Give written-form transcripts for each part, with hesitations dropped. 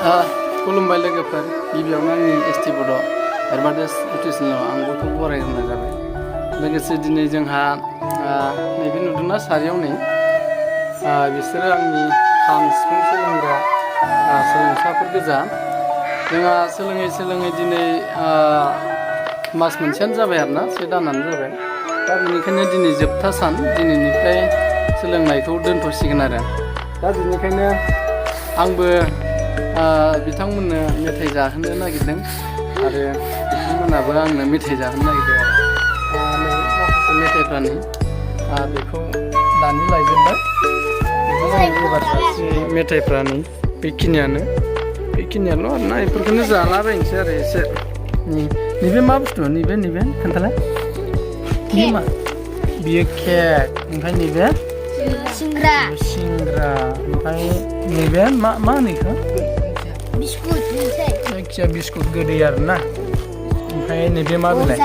खुलुमबाय लोगोफोर गिबियावनो आंनि एसटि बड' एडभार्टाइज इउटिउब चेनेलाव आं बयखौबो बरायग्रोनाय जाबाय लोगोसे दिनै जोंहा नैबे नुदोंना सारियाव नै बिसोरो आंनि खाम सिफुं सोलोंग्रा सोलोंसाफोर गोजा जोंहा सोलोङै दिनै मास मोनसेयानो जाबाय आरोना से दानानो जाबाय दा बेनिखायनो दिनै जोबथा सान दिनैनिफ्राय सोलोंनायखौ दोनथ'सिगोन आरो दा बेनिखायनो आंबो बिथांमोननो मेथाइ जाहोनो नागिरदों आरो बिथांमोनाबो आंनो मेथाइ जाहोनो नागिरदों आरो माखासे मेथाइफ्रानो बेखौ दानि लायजोबबाय एबार सासे मेथाइफ्रानो बेखिनियाल' आरोना बेफोरखौनो जालाबायनोसै आरो एसे नैबे मा बुस्थु नैबे खोन्थालाय बियो मा बियो केक ओमफ्राय नैबे सिंग्रा ओमफ्राय नैबे मा होनो बेखौ बिस्कुट जायखिया बिस्कुट गोदै आरोना ओमफ्राय नैबे मा बिलाइ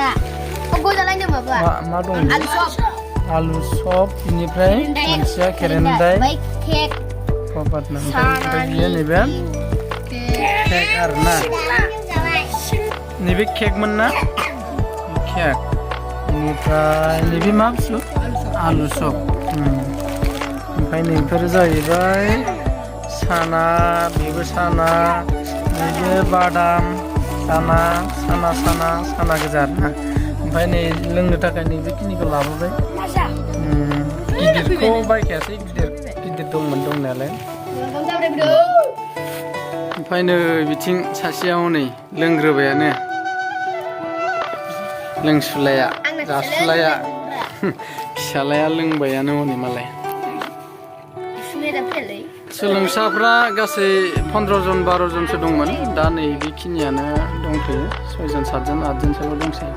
मा दं आलु सप बेनिफ्राय मोनसेया केरेन्दाय ओमफ्राय बियो नैबे केक आरोना नैबे केकमोन ना केक बेनिफ्राय नैबे मा बुस्थु आलु सप ओमफ्राय नैफोर जाहैबाय साना बेबो साना नैबे बादाम साना गोजा आरोना ओमफ्राय नै लोंनो थाखाय नैबेखिनिखौ लाबोबाय गिदिरखौ बायखायासै गिदिर दंमोन दंनायालाय ओमफ्राय नै बिथिं सासेयाव नै लोंग्रोबायानो लोंसुलाया जासुलाया फिसालाया लोंबायानो हनै मालाय सोलोंसाफ्रा गासै 15 जन 12 जनसो दंमोन दा नै बेखिनियानो दंथ'यो 6 जन 7 जन 8 जनसोल' दंसै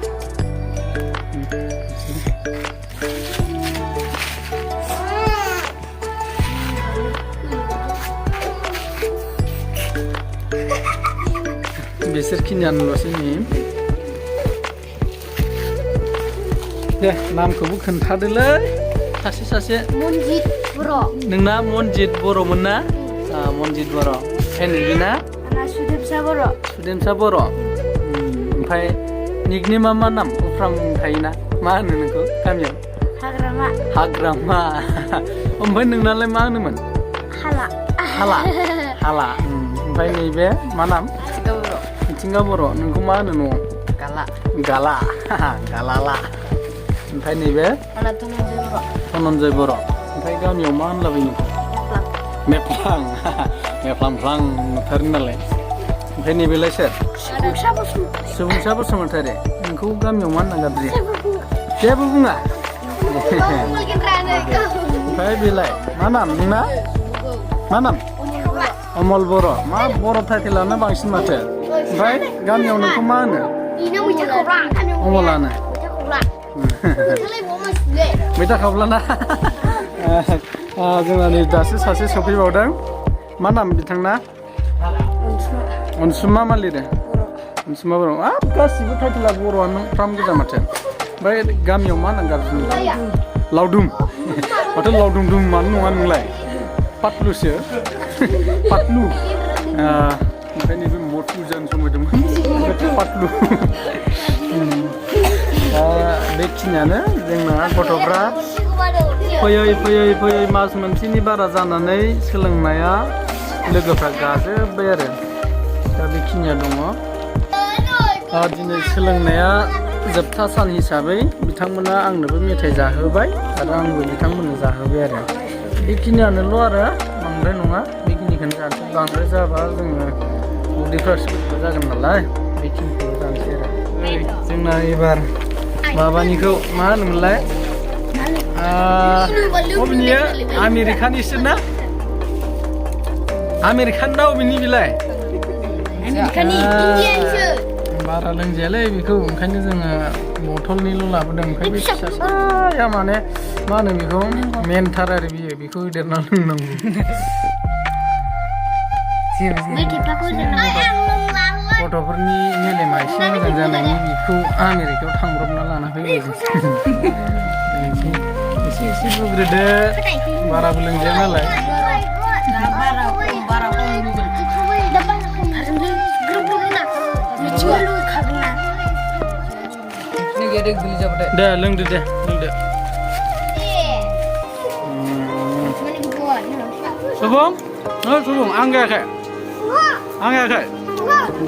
बिसोरखिनियानोल'सै नै दे नामखौबो खोन्थादोलै सासे मनजित बर' नोंना मनजित बर'मोन ना मनजित बर' ओमफ्राय नैबेना सुदेमसा बर' ओमफ्राय निकनेमा मा नाम उफ्रा मुं थायोना मा होनो नोंखौ गामियाव हाग्रामा ओमफ्राय नोंनालाय मा होनोमोन हाला ओमफ्राय नैबे मा नाम मिथिंगा बर' नोंखौ मा होनो न'आव गाला गालाला ओमफ्राय नैबे धनन्जय बर' ओमफ्राय गामियाव मा होनलाबायो मेफ्लां नुथारो नालाय ओमफ्राय नैबेलाय सोर सुबुंसा बसुमतारी नोंखौ गामियाव मा होनना गाबज्रि जेबो बुङा ओमफ्राय बेलाय मा नाम नोंना मा नाम अमल बर' मा बर' टाइटेलानो बांसिन माथो ओमफ्राय गामियाव नोंखौ मा होनो अमलानो मैथा खावब्लाना जोंना नै दासो सासे सफैबावदों मा नाम बिथांना अनसुमा मा लिरो अनसुमा बर' गासिबो टाइटेला बर'आनो फ्राम गोजा माथो ओमफ्राय गामियाव मा होनना गाबज्रिनो लावदुम माथो लावदुम मानो नङा नोंलाय पातलुसो पातलु ओमफ्राय नैबे मटु जानो समायदोंमोन पातलु दा बेखिनियानो जोंना गथ'फ्रा फैयै मास मोनसेनि बारा जानानै सोलोंनाया लोगोफ्रा गाजोब्बाय आरो दा बेखिनिया दङ दिनै सोलोंनाया जोबथा सान हिसाबै बिथांमोना आंनोबो मेथाइ जाहोबाय आरो आंबो बिथांमोननो जाहोबाय आरो बेखिनियानोल' आरो बांद्राय नङा बेखिनिखौनो जानोसै बांद्राय जाबा जोङो उदैफ्रा सुखुवा जागोन नालाय बेखिनिखौ जानोसै आरो जोंना एबार माबानिखौ मा होनोमोनलाय बबेनियो आमेरिकानिसो ना आमेरिकान ना बबेनि बिलाय बारा लोंजायालै बेखौ ओंखायनो जोङो बथलनिल' लाबोदों ओमफ्राय बे फिसाया माने मा होनो बेखौ मेनथार आरो बियो बेखौ होदेरना लोंनांगौ गथ'फोरनि मेलेमा एसे मोजां जानायनि बेखौ आमेरिकायाव थांब्रबना लाना फैबाय एसे बुग्रोदो बाराबो लोंजाया नालाय डाइरेक्ट गोली जाबाथाय दे लोंदो दे लोंदो सुबुं सुबुं आं गायाखै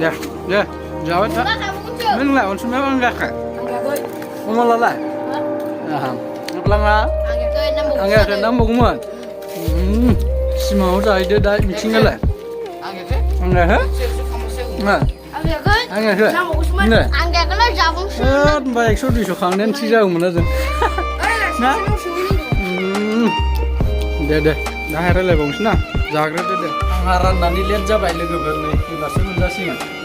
दे दे जाबाय था नोंलाय अनसुमायाव आं गायाखै अमालालाय नोंलाङा आं गायाखै नांबावगौमोन सिमाङाव जाहैदो दा मिथिंगालाय आं गायाखै आं गायाखै होनबा 100 200 खांनायानो थिग जागौमोन जों ना दे दाहाय रायलायबावनोसै ना जाग्रोदो दे आंहा राननानै लेट जाबाय लोगोफोर नै फैबासो मोनजासिगोन